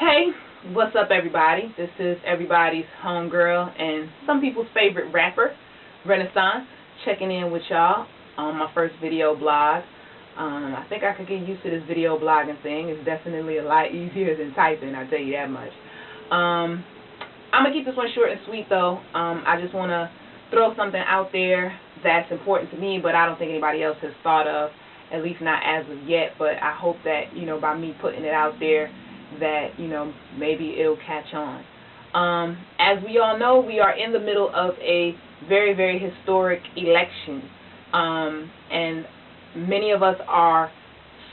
Hey, what's up everybody? This is everybody's homegirl and some people's favorite rapper, Renaissance, checking in with y'all on my first video blog. I think I could get used to this video blogging thing. It's definitely a lot easier than typing, I'll tell you that much. I'm going to keep this one short and sweet though. I just want to throw something out there that's important to me, but I don't think anybody else has thought of, at least not as of yet. But I hope that, by me putting it out there, that, maybe it'll catch on. As we all know, we are in the middle of a very, very historic election. And many of us are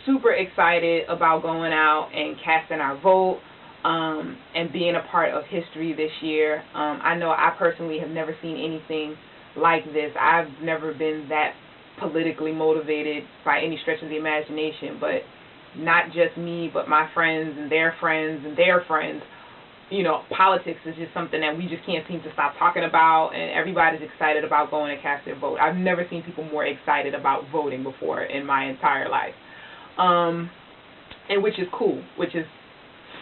super excited about going out and casting our vote and being a part of history this year. I know I personally have never seen anything like this. I've never been that politically motivated by any stretch of the imagination, but not just me, but my friends and their friends and their friends. Politics is just something that we just can't seem to stop talking about, and everybody's excited about going and cast their vote. I've never seen people more excited about voting before in my entire life. And which is cool, which is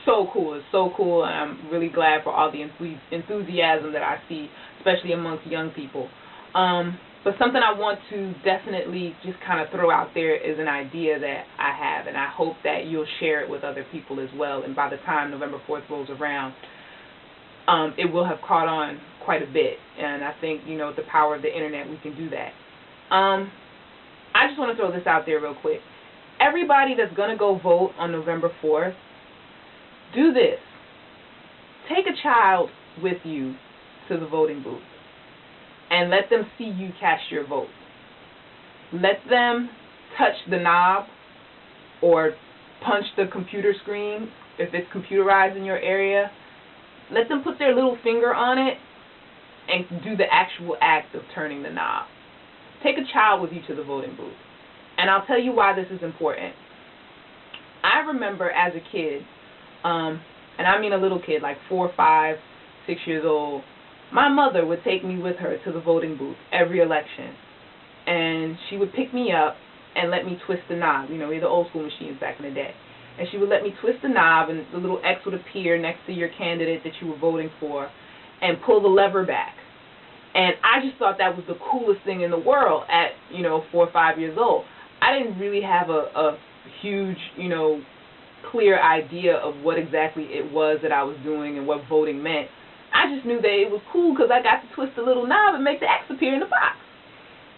so cool. It's so cool, and I'm really glad for all the enthusiasm that I see, especially amongst young people. But something I want to definitely just kind of throw out there is an idea that I have, and I hope that you'll share it with other people as well. And by the time November 4th rolls around, it will have caught on quite a bit. And I think, with the power of the internet, we can do that. I just want to throw this out there real quick. Everybody that's going to go vote on November 4th, do this. Take a child with you to the voting booth and let them see you cast your vote. Let them touch the knob or punch the computer screen if it's computerized in your area. Let them put their little finger on it and do the actual act of turning the knob. Take a child with you to the voting booth. And I'll tell you why this is important. I remember as a kid, and I mean a little kid, like 4, 5, 6 years old, my mother would take me with her to the voting booth every election. And she would pick me up and let me twist the knob. We had the old school machines back in the day. And she would let me twist the knob, and the little X would appear next to your candidate that you were voting for, and pull the lever back. And I just thought that was the coolest thing in the world at, 4 or 5 years old. I didn't really have a huge, clear idea of what exactly it was that I was doing and what voting meant. I just knew that it was cool because I got to twist the little knob and make the X appear in the box.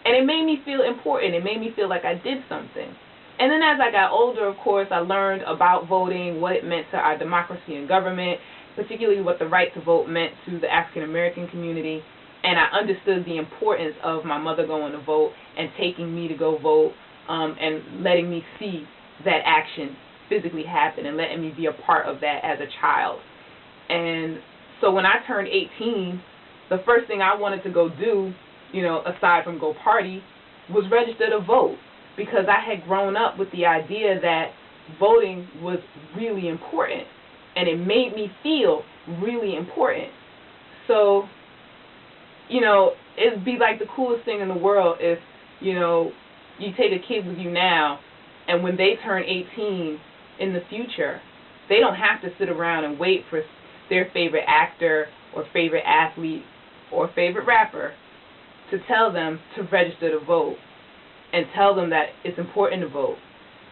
And it made me feel important. It made me feel like I did something. And then as I got older, of course, I learned about voting, what it meant to our democracy and government, particularly what the right to vote meant to the African American community. And I understood the importance of my mother going to vote and taking me to go vote, and letting me see that action physically happen and letting me be a part of that as a child. And so when I turned 18, the first thing I wanted to go do, aside from go party, was register to vote, because I had grown up with the idea that voting was really important, and it made me feel really important. So, it'd be like the coolest thing in the world if, you take a kid with you now, and when they turn 18 in the future, they don't have to sit around and wait for their favorite actor or favorite athlete or favorite rapper to tell them to register to vote and tell them that it's important to vote,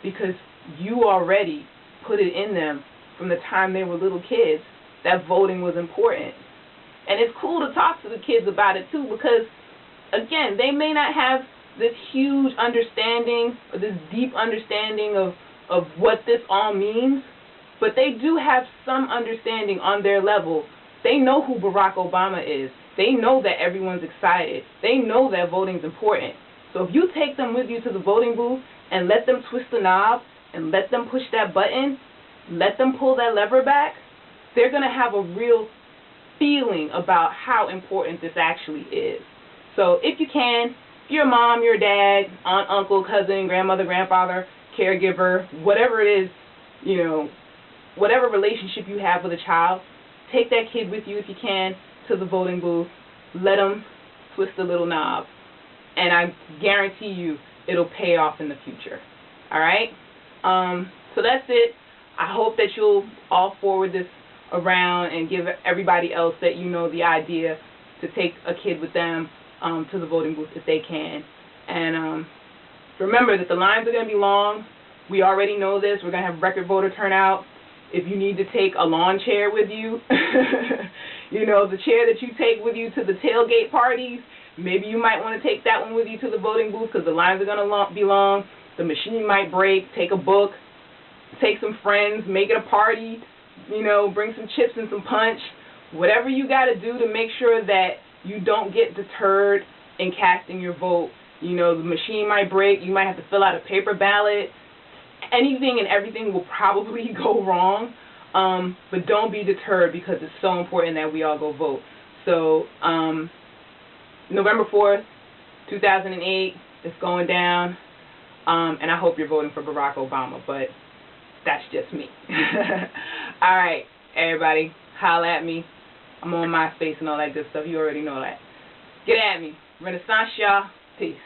because you already put it in them from the time they were little kids that voting was important. And it's cool to talk to the kids about it too, because again, they may not have this huge understanding or this deep understanding of what this all means, but they do have some understanding on their level. They know who Barack Obama is. They know that everyone's excited. They know that voting's important. So if you take them with you to the voting booth and let them twist the knob and let them push that button, let them pull that lever back, they're going to have a real feeling about how important this actually is. So if you can, if your mom, your dad, aunt, uncle, cousin, grandmother, grandfather, caregiver, whatever it is, whatever relationship you have with a child, take that kid with you if you can to the voting booth. Let them twist the little knob, and I guarantee you it'll pay off in the future. All right? So that's it. I hope that you'll all forward this around and give everybody else that you know the idea to take a kid with them to the voting booth if they can. And remember that the lines are going to be long. We already know this. We're going to have record voter turnout. If you need to take a lawn chair with you, you know, the chair that you take with you to the tailgate parties, maybe you might want to take that one with you to the voting booth because the lines are going to be long. The machine might break. Take a book. Take some friends. Make it a party. You know, bring some chips and some punch. Whatever you got to do to make sure that you don't get deterred in casting your vote. You know, the machine might break. You might have to fill out a paper ballot. Anything and everything will probably go wrong, but don't be deterred because it's so important that we all go vote. So November 4th, 2008, it's going down, and I hope you're voting for Barack Obama, but that's just me. All right, everybody, holla at me. I'm on MySpace and all that good stuff. You already know that. Get at me. Renaissance, y'all. Peace.